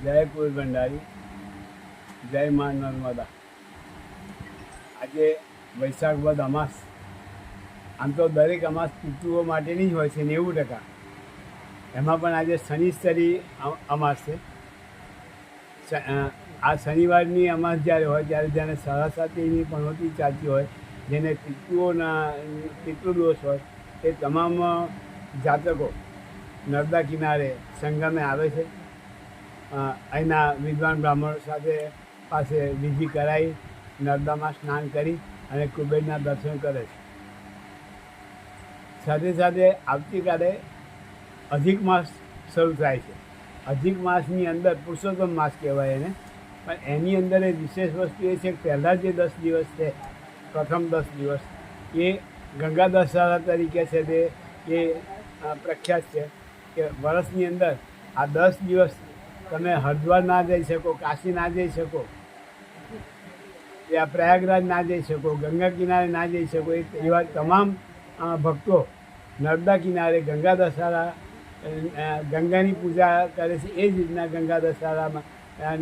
જય કુલ ભંડારી, જય મા નર્મદા। આજે વૈશાખ વદ અમાસ, આમ તો દરેક અમાસ પિતૃઓ માટેની જ હોય છે 90%। એમાં પણ આજે શનિશ્ચરી અમાસ છે। આ શનિવારની અમાસ જ્યારે હોય ત્યારે જેને સરસ્વતીની પનોતી ચાલતી હોય, જેને પિતૃદોષ હોય, એ તમામ જાતકો નર્મદા કિનારે સંગમે આવે છે। અહીંના વિદ્વાન બ્રાહ્મણો પાસે વિધિ કરાવી નર્મદામાં સ્નાન કરી અને કુબેરના દર્શન કરે છે। સાથે સાથે આવતીકાલે અધિક માસ શરૂ થાય છે। અધિક માસની અંદર પુરુષોત્તમ માસ કહેવાય એને, પણ એની અંદર એક વિશેષ વસ્તુ એ છે કે પહેલાં જે 10 દિવસ છે, પ્રથમ 10 દિવસ એ ગંગા દશહરા તરીકે છે તે એ પ્રખ્યાત છે કે વર્ષની અંદર આ 10 દિવસ તમે હરિદ્વાર ના જઈ શકો, કાશી ના જઈ શકો, યા પ્રયાગરાજ ના જઈ શકો, ગંગા કિનારે ના જઈ શકો, એવા તમામ ભક્તો નર્મદા કિનારે ગંગા દશહરા ગંગાની પૂજા કરે છે। એ જ રીતના ગંગા દશહરામાં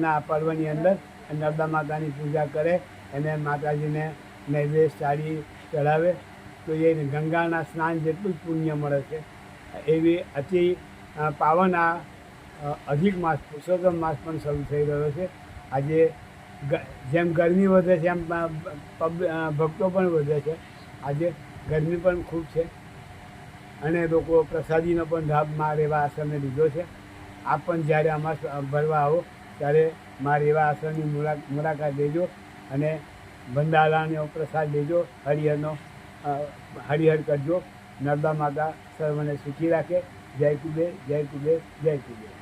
ના પર્વની અંદર નર્મદા માતાની પૂજા કરે અને માતાજીને નૈવેદ્ય સાડી ચડાવે, તો એ ગંગાના સ્નાન જેટલું જ પુણ્ય મળે છે। એવી અતિ પાવન આ અધિક માસ પુરુષોત્તમ માસ પણ શરૂ થઈ રહ્યો છે। આજે જેમ ગરમી વધે છે એમ ભક્તો પણ વધે છે। આજે ગરમી પણ ખૂબ છે અને લોકો પ્રસાદીનો પણ લાભ મા રેવા આશ્રમે લીધો છે। આપ પણ જ્યારે અમાસ ભરવા આવો ત્યારે મા રેવા આશ્રમની મુલાકાત લેજો અને ભંડારાનો પ્રસાદ લેજો, હરિહર કરજો। નર્મદા માતા સર્વને સુખી રાખે। જય કુબેર, જય કુબેર, જય કુબેર।